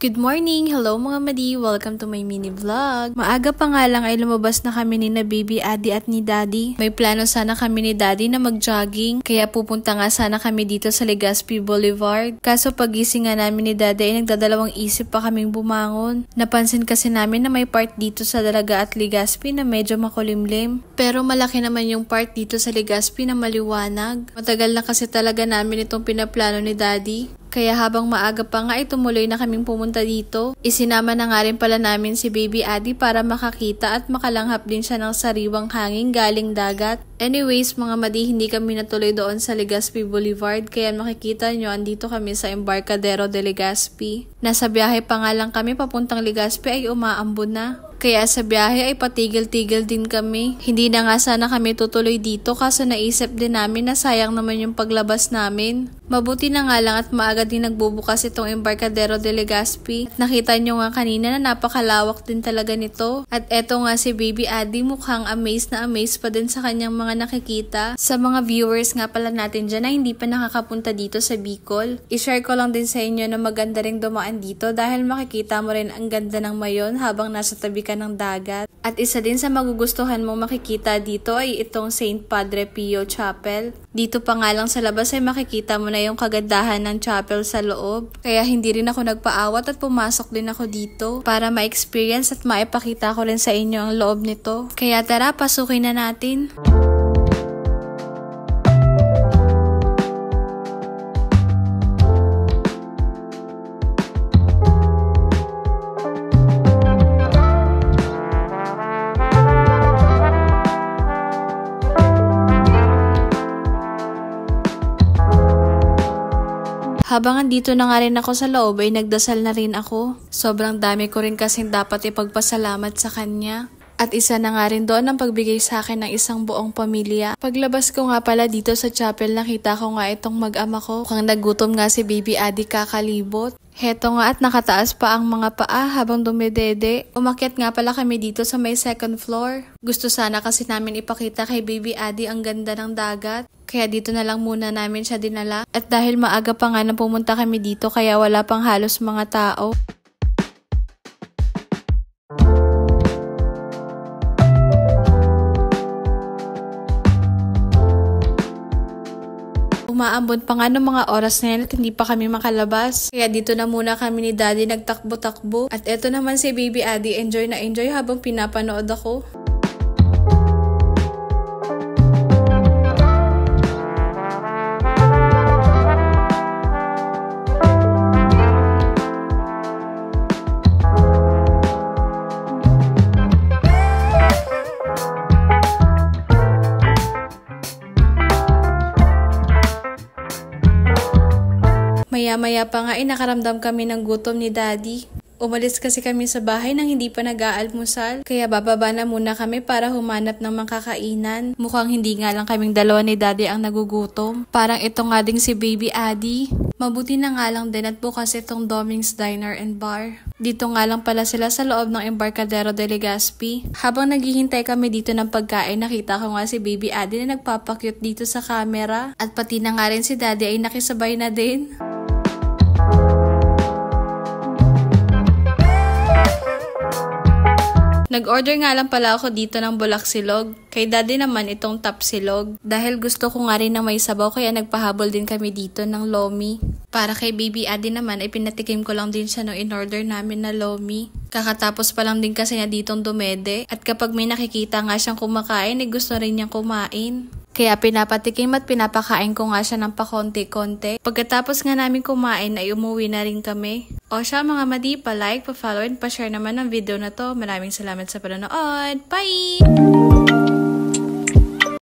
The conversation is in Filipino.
Good morning! Hello mga madi! Welcome to my mini vlog. Maaga pa nga lang ay lumabas na kami ni na Baby Adi at ni Daddy. May plano sana kami ni Daddy na mag-jogging, kaya pupunta nga sana kami dito sa Legazpi Boulevard. Kaso pagising nga namin ni Daddy ay nagdadalawang isip pa kaming bumangon. Napansin kasi namin na may part dito sa Dalaga at Legazpi na medyo makulimlim. Pero malaki naman yung part dito sa Legazpi na maliwanag. Matagal na kasi talaga namin itong pinaplano ni Daddy. Kaya habang maaga pa nga ay tumuloy na kaming pumunta dito. Isinama na nga rin pala namin si Baby Adi para makakita at makalanghap din siya ng sariwang hangin galing dagat. Anyways mga madi, hindi kami natuloy doon sa Legazpi Boulevard kaya makikita nyo andito kami sa Embarcadero de Legazpi. Nasa biyahe pa nga lang kami papuntang Legazpi ay umaambon na. Kaya sa biyahe ay patigil-tigil din kami. Hindi na nga sana kami tutuloy dito kaso naisip din namin na sayang naman yung paglabas namin. Mabuti na nga lang at maaga din nagbubukas itong Embarcadero de Legazpi. At nakita nyo nga kanina na napakalawak din talaga nito. At eto nga si Baby Adi mukhang amazed na amazed pa din sa kanyang mga nakikita. Sa mga viewers nga pala natin dyan na hindi pa nakakapunta dito sa Bicol, i-share ko lang din sa inyo na maganda ring dumaan dito dahil makikita mo rin ang ganda ng mayon habang nasa tabi ka ng dagat. At isa din sa magugustuhan mo makikita dito ay itong St. Padre Pio Chapel. Dito pa nga lang sa labas ay makikita mo na yung kagandahan ng chapel sa loob. Kaya hindi rin ako nagpaawat at pumasok din ako dito para ma-experience at maipakita ko rin sa inyo ang loob nito. Kaya tara, pasukin na natin. Habang andito na nga rin ako sa loob ay nagdasal na rin ako. Sobrang dami ko rin kasing dapat ipagpasalamat sa kanya. At isa na nga rin doon ang pagbigay sa akin ng isang buong pamilya. Paglabas ko nga pala dito sa chapel nakita ko nga itong mag-ama ko. Mukhang nagutom nga si Baby Adi kakalibot. Heto nga at nakataas pa ang mga paa habang dumedede. Umakyat nga pala kami dito sa may second floor. Gusto sana kasi namin ipakita kay Baby Adi ang ganda ng dagat. Kaya dito na lang muna namin siya dinala. At dahil maaga pa nga na pumunta kami dito kaya wala pang halos mga tao. Umaambon pa nga ng mga oras na yan at hindi pa kami makalabas. Kaya dito na muna kami ni Daddy nagtakbo-takbo. At eto naman si Baby Adi, enjoy na enjoy habang pinapanood ako. Maya-maya pa nga nakaramdam kami ng gutom ni Daddy. Umalis kasi kami sa bahay nang hindi pa nag-aalmusal. Kaya bababa na muna kami para humanap ng makakainan. Mukhang hindi nga lang kaming dalawa ni Daddy ang nagugutom. Parang ito nga ding si Baby Adi. Mabuti na nga lang din at bukas itong Doming's Diner and Bar. Dito nga lang pala sila sa loob ng Embarcadero de Legazpi. Habang naghihintay kami dito ng pagkain, nakita ko nga si Baby Adi na nagpapakyut dito sa camera. At pati na nga rin si Daddy ay nakisabay na din. Nag-order nga lang pala ako dito ng bulak silog. Kay Daddy naman itong tap silog. Dahil gusto ko nga rin ng may sabaw kaya nagpahabol din kami dito ng lomi. Para kay Baby Adi naman ay pinatikim ko lang din siya nung in-order namin na lomi. Kakatapos pa lang din kasi niya ditong dumede. At kapag may nakikita nga siyang kumakain ay gusto rin niyang kumain. Kaya pinapatikim at pinapakain ko nga siya ng pakonti-konti. Pagkatapos nga namin kumain ay umuwi na rin kami. O siya mga madi, pa-like, pa-follow, and pa-share naman ang video na to. Maraming salamat sa panonood. Bye!